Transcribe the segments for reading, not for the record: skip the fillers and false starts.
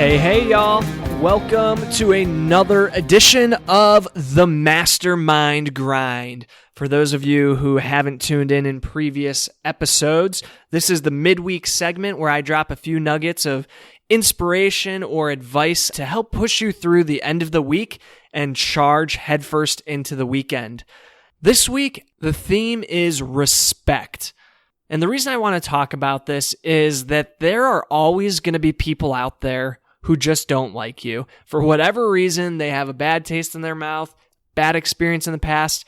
Hey, y'all. Welcome to another edition of the Mastermind Grind. For those of you who haven't tuned in previous episodes, this is the midweek segment where I drop a few nuggets of inspiration or advice to help push you through the end of the week and charge headfirst into the weekend. This week, the theme is respect. And the reason I want to talk about this is that there are always going to be people out there who just don't like you. For whatever reason, they have a bad taste in their mouth, bad experience in the past,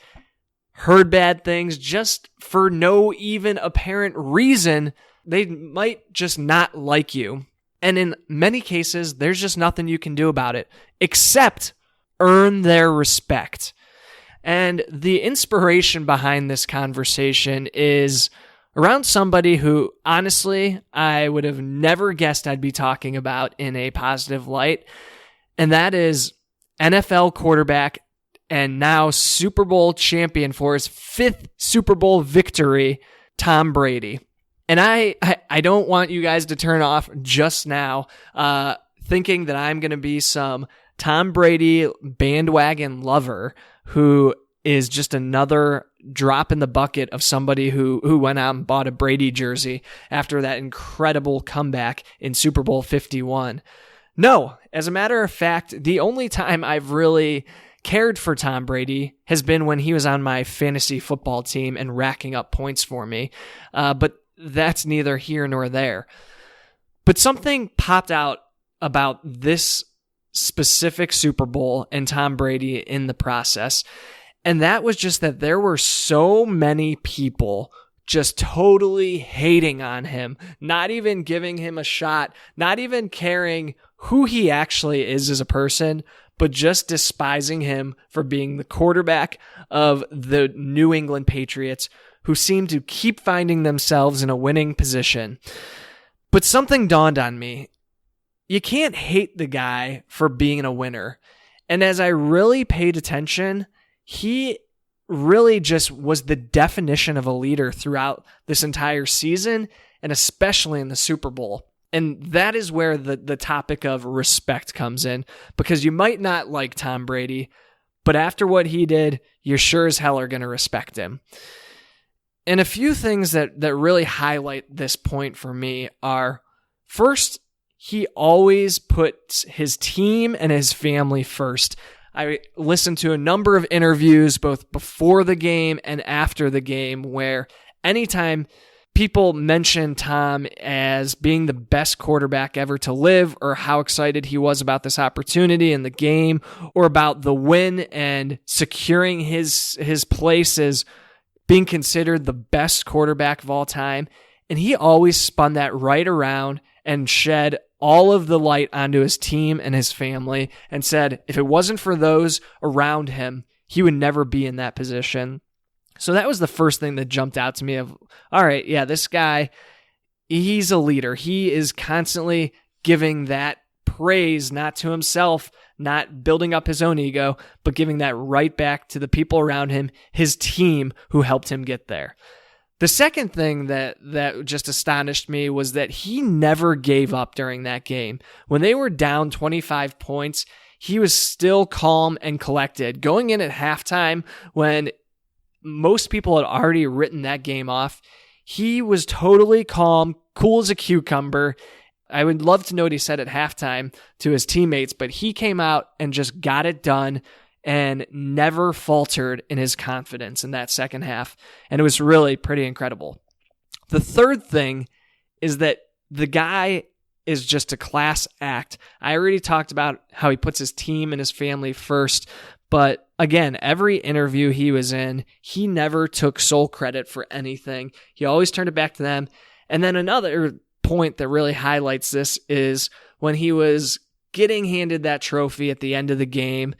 heard bad things, just for no even apparent reason, they might just not like you. And in many cases, there's just nothing you can do about it, except earn their respect. And the inspiration behind this conversation is around somebody who, honestly, I would have never guessed I'd be talking about in a positive light, and that is NFL quarterback and now Super Bowl champion for his 5th Super Bowl victory, Tom Brady. And I don't want you guys to turn off just now thinking that I'm going to be some Tom Brady bandwagon lover who is just another drop in the bucket of somebody who went out and bought a Brady jersey after that incredible comeback in Super Bowl 51. No, as a matter of fact, the only time I've really cared for Tom Brady has been when he was on my fantasy football team and racking up points for me. But that's neither here nor there. But something popped out about this specific Super Bowl and Tom Brady in the process. And that was just that there were so many people just totally hating on him, not even giving him a shot, not even caring who he actually is as a person, but just despising him for being the quarterback of the New England Patriots, who seem to keep finding themselves in a winning position. But something dawned on me. You can't hate the guy for being a winner. And as I really paid attention, he really just was the definition of a leader throughout this entire season, and especially in the Super Bowl. And that is where the topic of respect comes in, because you might not like Tom Brady, but after what he did, you sure as hell are going to respect him. And a few things that really highlight this point for me are, first, he always puts his team and his family first. I listened to a number of interviews both before the game and after the game where anytime people mention Tom as being the best quarterback ever to live, or how excited he was about this opportunity in the game, or about the win and securing his place as being considered the best quarterback of all time, and he always spun that right around and shed all of the light onto his team and his family and said if it wasn't for those around him, he would never be in that position. So that was the first thing that jumped out to me of, all right, yeah, this guy, he's a leader. He is constantly giving that praise, not to himself, not building up his own ego, but giving that right back to the people around him, his team who helped him get there. The second thing that just astonished me was that he never gave up during that game. When they were down 25 points, he was still calm and collected. Going in at halftime, when most people had already written that game off, he was totally calm, cool as a cucumber. I would love to know what he said at halftime to his teammates, but he came out and just got it done and never faltered in his confidence in that second half. And it was really pretty incredible. The third thing is that the guy is just a class act. I already talked about how he puts his team and his family first, but again, every interview he was in, he never took sole credit for anything. He always turned it back to them. And then another point that really highlights this is when he was getting handed that trophy at the end of the game,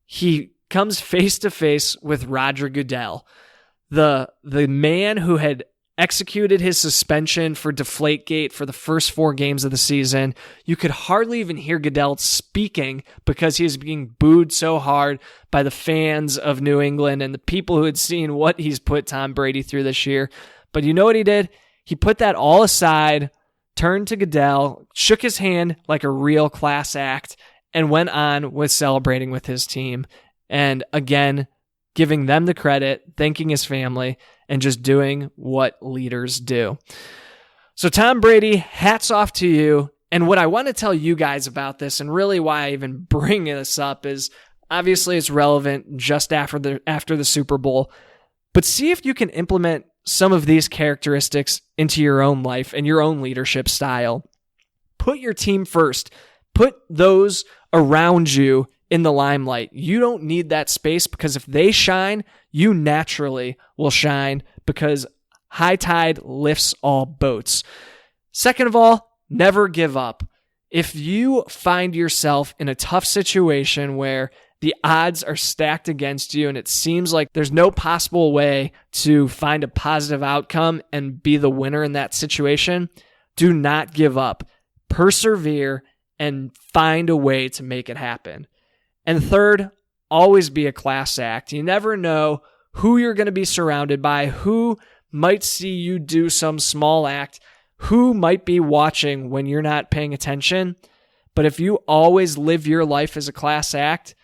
he comes face to face with Roger Goodell, the man who had executed his suspension for Deflategate for the first 4 games of the season. You could hardly even hear Goodell speaking because he was being booed so hard by the fans of New England and the people who had seen what he's put Tom Brady through this year. But you know what he did? He put that all aside turned to Goodell, shook his hand like a real class act, and went on with celebrating with his team. And again, giving them the credit, thanking his family, and just doing what leaders do. So Tom Brady, hats off to you. And what I want to tell you guys about this, and really why I even bring this up, is obviously it's relevant just after the Super Bowl, but see if you can implement some of these characteristics into your own life and your own leadership style. Put your team first. Put those around you in the limelight. You don't need that space, because if they shine, you naturally will shine, because high tide lifts all boats. Second of all, never give up. If you find yourself in a tough situation where the odds are stacked against you and it seems like there's no possible way to find a positive outcome and be the winner in that situation, do not give up. Persevere and find a way to make it happen. And third, always be a class act. You never know who you're going to be surrounded by, who might see you do some small act, who might be watching when you're not paying attention. But if you always live your life as a class act,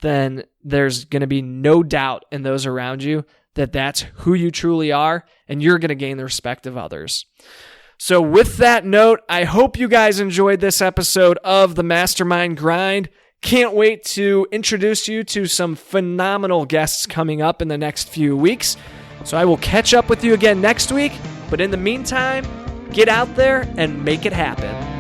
then there's going to be no doubt in those around you that that's who you truly are, and you're going to gain the respect of others. So with that note, I hope you guys enjoyed this episode of the Mastermind Grind. Can't wait to introduce you to some phenomenal guests coming up in the next few weeks. So I will catch up with you again next week. But in the meantime, get out there and make it happen.